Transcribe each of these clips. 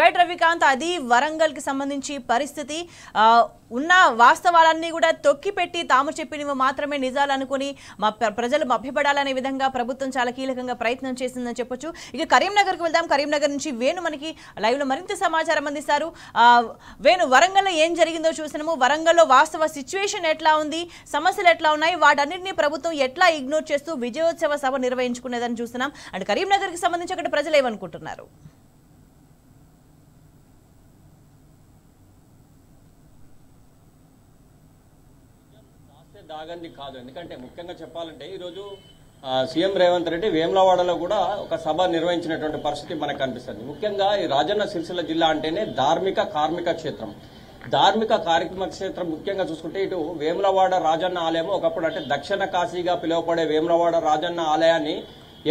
Right Ravikanth, అది వరంగల్ కి సంబంధించి పరిస్థితి ఉన్న వాస్తవాలన్నీ కూడా తొక్కిపెట్టి తాము చెప్పినవి మాత్రమే నిజాలు అనుకుని ప్రజలు మభ్యపడాలనే విధంగా ప్రభుత్వం చాలా కీలకంగా ప్రయత్నం చేసిందని చెప్పొచ్చు. ఇక కరీంనగర్ కు వెళ్దాం. కరీంనగర్ నుంచి వేణు మనకి లైవ్ లో మరింత సమాచారం అందిస్తారు. వేణు, వరంగల్ లో ఏం జరిగిందో చూసినాము. వరంగల్ లో వాస్తవ సిచ్యువేషన్ ఎట్లా ఉంది, సమస్యలు ఎట్లా ఉన్నాయి, వాటన్నిటిని ప్రభుత్వం ఎట్లా ఇగ్నోర్ చేస్తూ విజయోత్సవ సభ నిర్వహించుకునేదని చూస్తున్నాం. అండ్ కరీంనగర్ కి సంబంధించి అక్కడ ప్రజలు ఏమనుకుంటున్నారు? దాగంది కాదు. ఎందుకంటే ముఖ్యంగా చెప్పాలంటే ఈరోజు సీఎం రేవంత్ రెడ్డి వేములవాడలో కూడా ఒక సభ నిర్వహించినటువంటి పరిస్థితి మనకు కనిపిస్తుంది. ముఖ్యంగా ఈ రాజన్న సిరిసిల్ల జిల్లా అంటేనే ధార్మిక కార్మిక క్షేత్రం. ధార్మిక కార్మిక క్షేత్రం ముఖ్యంగా చూసుకుంటే ఇటు వేములవాడ రాజన్న ఆలయం ఒకప్పుడు అంటే దక్షిణ కాశీగా పిలువబడే వేములవాడ రాజన్న ఆలయాన్ని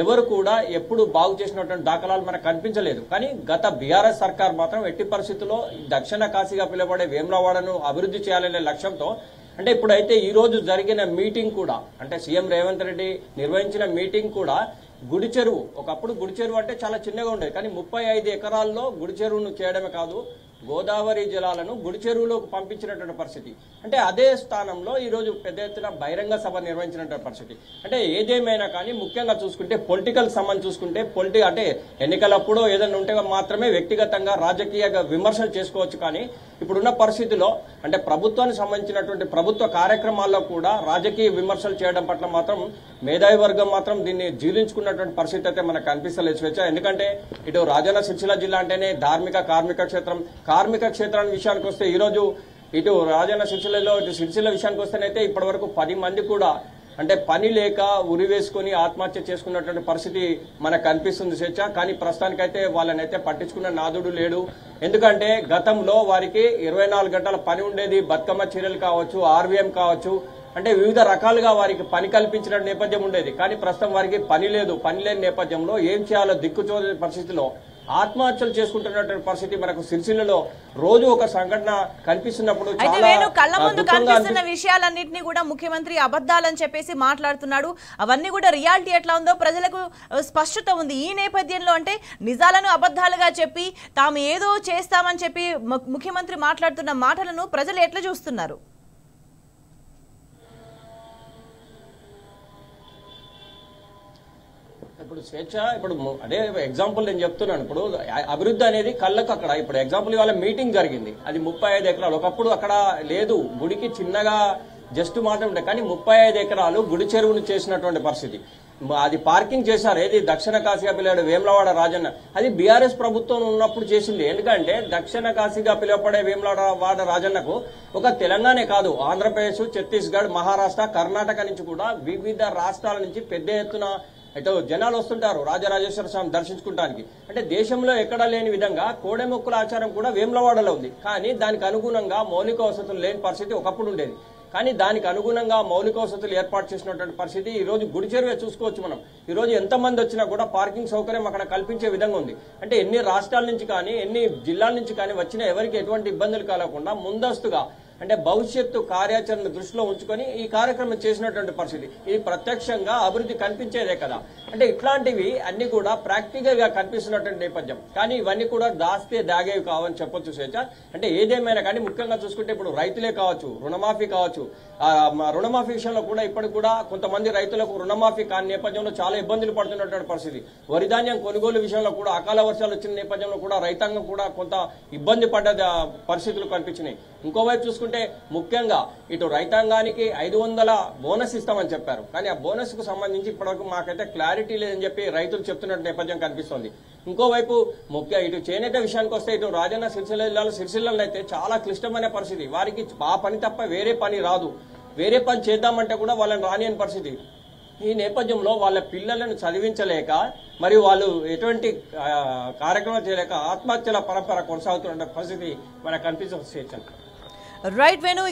ఎవరు కూడా ఎప్పుడు బాగు చేసినటువంటి దాఖలాలు మనకు కనిపించలేదు. కానీ గత బీఆర్ఎస్ సర్కార్ మాత్రం ఎట్టి పరిస్థితుల్లో దక్షిణ కాశీగా పిలువబడే వేములవాడను అభివృద్ధి చేయాలనే లక్ష్యంతో అంటే ఇప్పుడైతే ఈ రోజు జరిగిన మీటింగ్ కూడా అంటే సీఎం రేవంత్ రెడ్డి నిర్వహించిన మీటింగ్ కూడా గుడి చెరువు, ఒకప్పుడు గుడి చెరువు అంటే చాలా చిన్నగా ఉండేది. కానీ 35 ఎకరాల్లో గుడి చెరువును చేయడమే కాదు గోదావరి జలాలను గుడి చెరువులోకి పంపించినటువంటి పరిస్థితి. అంటే అదే స్థానంలో ఈరోజు పెద్ద ఎత్తున బహిరంగ సభ నిర్వహించినటువంటి పరిస్థితి. అంటే ఏదేమైనా కానీ ముఖ్యంగా చూసుకుంటే పొలిటికల్ సంబంధం చూసుకుంటే అంటే ఎన్నికలప్పుడు ఏదైనా ఉంటే మాత్రమే వ్యక్తిగతంగా రాజకీయ విమర్శలు చేసుకోవచ్చు. కానీ ఇప్పుడున్న పరిస్థితిలో అంటే ప్రభుత్వానికి సంబంధించినటువంటి ప్రభుత్వ కార్యక్రమాల్లో కూడా రాజకీయ విమర్శలు చేయడం పట్ల మాత్రం మేధావి వర్గం మాత్రం దీన్ని జీర్ణించుకున్నటువంటి పరిస్థితి అయితే మనకు కనిపిస్తలేదు స్వేచ్ఛ. ఎందుకంటే ఇటు రాజన్న సిరిసిల్ల జిల్లా అంటేనే ధార్మిక కార్మిక క్షేత్రం. కార్మిక క్షేత్రానికి విషయానికి వస్తే ఈరోజు ఇటు రాజన్న సిరిసిల్లలో ఇటు సిరిసిల్ల విషయానికి వస్తేనైతే ఇప్పటి వరకు 10 మంది కూడా అంటే పని లేక ఉరి వేసుకుని ఆత్మహత్య చేసుకున్నటువంటి పరిస్థితి మనకు కనిపిస్తుంది స్వేచ్ఛ. కానీ ప్రస్తుతానికైతే వాళ్ళనైతే పట్టించుకున్న నాదుడు లేడు. ఎందుకంటే గతంలో వారికి 24 గంటల పని ఉండేది. బతుకమ్మ చీరలు కావచ్చు, ఆర్వీఎం కావచ్చు, అంటే వివిధ రకాలుగా వారికి పని కల్పించిన నేపథ్యం ఉండేది. కానీ ప్రస్తుతం వారికి పని లేదు. పని లేని నేపథ్యంలో ఏం చేయాలో దిక్కుచోని పరిస్థితిలో ఆత్మహత్యలు చేసుకుంటున్నటువంటి పరిస్థితి మనకు సిరిసిల్లలో రోజు ఒక సంఘటన కనిపిస్తున్నప్పుడు కళ్ళ ముందు కనిపిస్తున్న విషయాలన్నింటినీ కూడా ముఖ్యమంత్రి అబద్ధాలని చెప్పేసి మాట్లాడుతున్నాడు. అవన్నీ కూడా రియాలిటీ ఎట్లా ఉందో ప్రజలకు స్పష్టత ఉంది. ఈ నేపథ్యంలో అంటే నిజాలను అబద్ధాలుగా చెప్పి తాము ఏదో చేస్తామని చెప్పి ముఖ్యమంత్రి మాట్లాడుతున్న మాటలను ప్రజలు ఎట్లా చూస్తున్నారు? ఇప్పుడు స్వేచ్ఛ ఇప్పుడు అదే ఎగ్జాంపుల్ నేను చెప్తున్నాను. ఇప్పుడు అభివృద్ధి అనేది కళ్ళకు అక్కడ ఇప్పుడు ఎగ్జాంపుల్ ఇవాళ మీటింగ్ జరిగింది. అది 35 ఎకరాలు. ఒకప్పుడు అక్కడ లేదు, గుడికి చిన్నగా జస్ట్ మాత్రం ఉండే. కానీ 35 ఎకరాలు గుడి చెరువును చేసినటువంటి పరిస్థితి. అది పార్కింగ్ చేశారు. ఏది దక్షిణ కాశీగా పిలువబడే వేములవాడ రాజన్న, అది బీఆర్ఎస్ ప్రభుత్వం ఉన్నప్పుడు చేసింది. ఎందుకంటే దక్షిణ కాశీగా పిలువబడే వేములవాడ రాజన్నకు ఒక తెలంగాణే కాదు, ఆంధ్రప్రదేశ్, ఛత్తీస్గఢ్, మహారాష్ట్ర, కర్ణాటక నుంచి కూడా వివిధ రాష్ట్రాల నుంచి పెద్ద ఎత్తున అయితే జనాలు వస్తుంటారు రాజరాజేశ్వర స్వామి దర్శించుకుంటానికి. అంటే దేశంలో ఎక్కడా లేని విధంగా కోడెమొక్కుల ఆచారం కూడా వేములవాడలో ఉంది. కానీ దానికి అనుగుణంగా మౌలిక వసతులు లేని పరిస్థితి ఒకప్పుడు ఉండేది. కానీ దానికి అనుగుణంగా మౌలిక వసతులు ఏర్పాటు చేసినటువంటి పరిస్థితి ఈ రోజు గుడి చెరువే చూసుకోవచ్చు మనం. ఈ రోజు ఎంతమంది వచ్చినా కూడా పార్కింగ్ సౌకర్యం అక్కడ కల్పించే విధంగా ఉంది. అంటే ఎన్ని రాష్ట్రాల నుంచి కానీ ఎన్ని జిల్లాల నుంచి కానీ వచ్చినా ఎవరికి ఎటువంటి ఇబ్బందులు కలగకుండా ముందస్తుగా అంటే భవిష్యత్తు కార్యాచరణ దృష్టిలో ఉంచుకొని ఈ కార్యక్రమం చేసినటువంటి పరిస్థితి. ఇది ప్రత్యక్షంగా అభివృద్ధి కనిపించేదే కదా. అంటే ఇట్లాంటివి అన్ని కూడా ప్రాక్టికల్ గా కనిపిస్తున్నటువంటి నేపథ్యం. కానీ ఇవన్నీ కూడా దాస్తే దాగేవి కావని చెప్పొచ్చు స్వేచ్ఛ. అంటే ఏదేమైనా కానీ ముఖ్యంగా చూసుకుంటే ఇప్పుడు రైతులే కావచ్చు, రుణమాఫీ కావచ్చు, రుణమాఫీ విషయంలో కూడా ఇప్పటికి కూడా కొంతమంది రైతులకు రుణమాఫీ కాని నేపథ్యంలో చాలా ఇబ్బందులు పడుతున్నటువంటి పరిస్థితి. వరి ధాన్యం కొనుగోలు విషయంలో కూడా అకాల వర్షాలు వచ్చిన నేపథ్యంలో కూడా రైతాంగం కూడా కొంత ఇబ్బంది పడ్డ పరిస్థితులు కనిపించినాయి. ఇంకోవైపు చూసుకుంటే ముఖ్యంగా ఇటు రైతాంగానికి 500 బోనస్ ఇస్తామని చెప్పారు. కానీ ఆ బోనస్ కు సంబంధించి ఇప్పటివరకు మాకైతే క్లారిటీ లేదని చెప్పి రైతులు చెప్తున్న నేపథ్యం కనిపిస్తోంది. ఇంకోవైపు ఇటు చేనేత విషయానికి వస్తే ఇటు రాజన్న సిరిసిల్ల జిల్లాలో సిరిసిల్లలో అయితే చాలా క్లిష్టమైన పరిస్థితి. వారికి ఆ పని తప్ప వేరే పని రాదు. వేరే పని చేద్దామంటే కూడా వాళ్ళని రానియని పరిస్థితి. ఈ నేపథ్యంలో వాళ్ళ పిల్లలను చదివించలేక మరియు వాళ్ళు ఎటువంటి కార్యక్రమాలు చేయలేక ఆత్మహత్యల పరంపర కొనసాగుతున్న పరిస్థితి మనకు కనిపిస్తుంది. రైట్ వేణు.